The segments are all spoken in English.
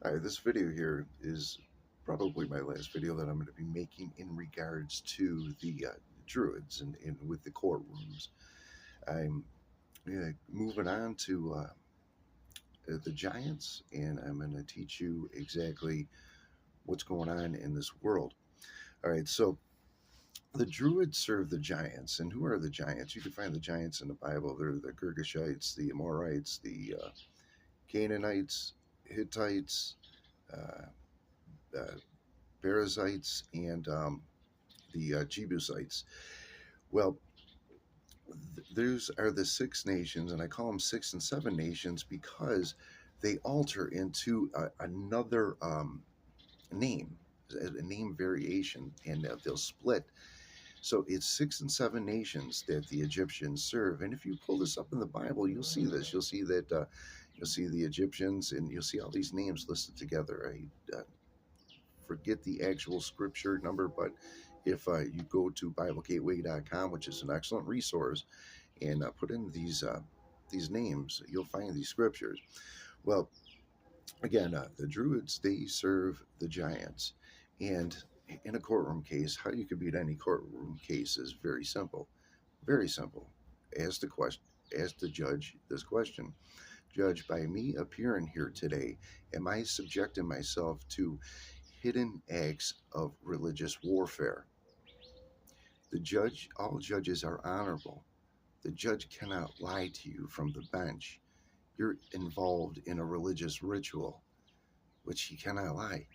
Hi, this video here is probably my last video that I'm going to be making in regards to the Druids and with the courtrooms. I'm moving on to the Giants, and I'm going to teach you exactly what's going on in this world. All right, so the Druids serve the Giants, and who are the Giants? You can find the Giants in the Bible. They're the Girgashites, the Amorites, the Canaanites, Hittites, uh, uh, Perizzites, and the Jebusites. Well, those are the six nations, and I call them six and seven nations because they alter into another name, a name variation, and they'll split. So it's six and seven nations that the Egyptians serve. And if you pull this up in the Bible, you'll see this. You'll see that you'll see the Egyptians, and you'll see all these names listed together. I forget the actual scripture number, but if you go to BibleGateway.com, which is an excellent resource, and put in these names, you'll find these scriptures. Well, again, the Druids, they serve the Giants, and in a courtroom case, how you can beat any courtroom case is very simple. Very simple. Ask the question. Ask the judge this question: Judge, by me appearing here today, am I subjecting myself to hidden acts of religious warfare? All judges are honorable. The judge cannot lie to you from the bench. You're involved in a religious ritual, which he cannot lie.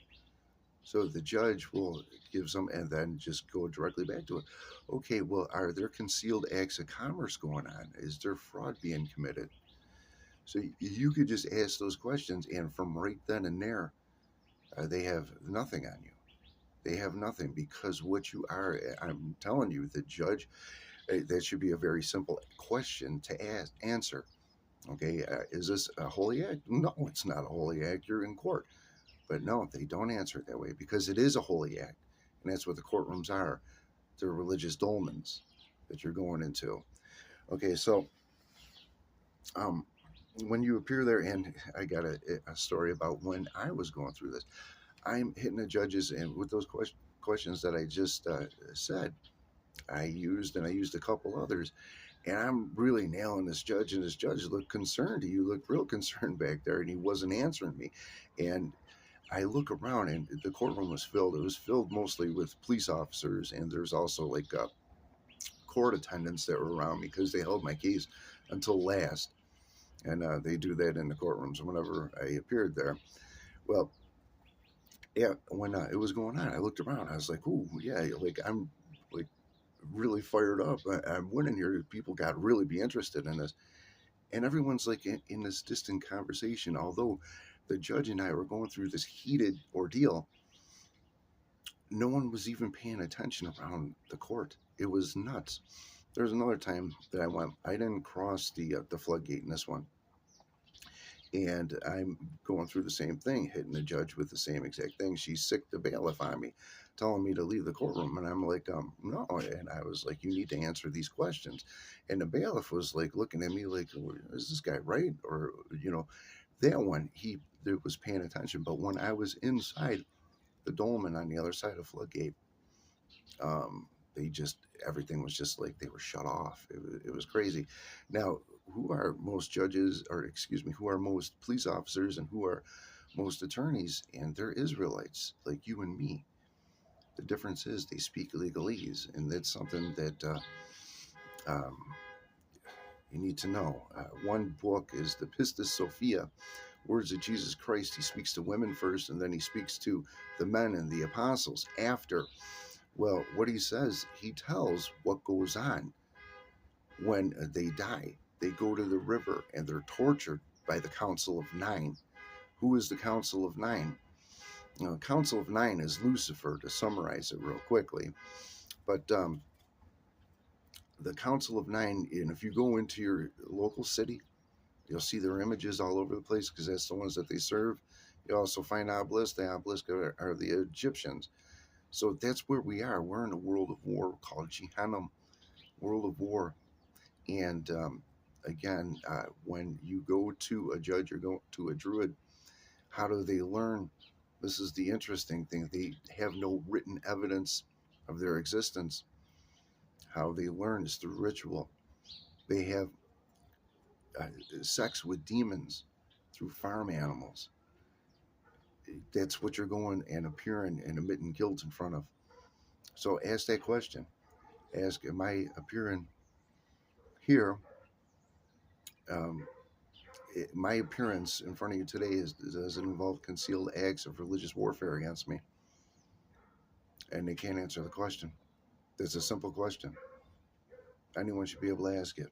So the judge will give some and then just go directly back to it. Okay, well, are there concealed acts of commerce going on? Is there fraud being committed? So you could just ask those questions, and from right then and there, they have nothing on you. They have nothing because what you are, I'm telling you, the judge, that should be a very simple question to answer. Okay, is this a holy act? No, it's not a holy act. You're in court. But no, they don't answer it that way because it is a holy act. And that's what the courtrooms are. They're religious dolmens that you're going into. Okay, so um, when you appear there, and I got a story about when I was going through this. I'm hitting the judges, and with those questions that I just said, I used a couple others, and I'm really nailing this judge, and this judge looked concerned. He looked real concerned back there, and he wasn't answering me. And I look around, and the courtroom was filled. It was filled mostly with police officers, and there's also like court attendants that were around me because they held my case until last. And they do that in the courtrooms whenever I appeared there. Well, yeah, when it was going on, I looked around. I was like, "Ooh, yeah!" Like I'm like really fired up. I'm winning here. People got really be interested in this, and everyone's like in this distant conversation. Although the judge and I were going through this heated ordeal, no one was even paying attention around the court. It was nuts. There's another time that I went. I didn't cross the floodgate in this one, and I'm going through the same thing, hitting the judge with the same exact thing. She's sick to bailiff on me, telling me to leave the courtroom, and I'm like, no. And I was like, you need to answer these questions. And the bailiff was like looking at me like, is this guy right? Or that one there was paying attention. But when I was inside the dolmen on the other side of floodgate, um, they just everything was just like they were shut off. It was crazy. Now, who are most judges, or excuse me, who are most police officers, and who are most attorneys? And they're Israelites, like you and me. The difference is they speak legalese, and that's something that um, you need to know. One book is the Pistis Sophia, Words of Jesus Christ. He speaks to women first, and then he speaks to the men and the apostles after. Well, what he says, he tells what goes on when they die. They go to the river and they're tortured by the Council of Nine. Who is the Council of Nine? Council of Nine is Lucifer, to summarize it real quickly. But the Council of Nine, and if you go into your local city, you'll see their images all over the place because that's the ones that they serve. You also find obelisks. The obelisks are the Egyptians. So that's where we are. We're in a world of war called Gehenna, world of war. And again, when you go to a judge or go to a druid, How do they learn? This is the interesting thing. They have no written evidence of their existence. How they learn is through ritual. They have sex with demons through farm animals. That's what you're going and appearing and emitting guilt in front of. So ask that question. Ask, am I appearing here? Um, my appearance in front of you today does it involve concealed acts of religious warfare against me? And they can't answer the question. It's a simple question. Anyone should be able to ask it.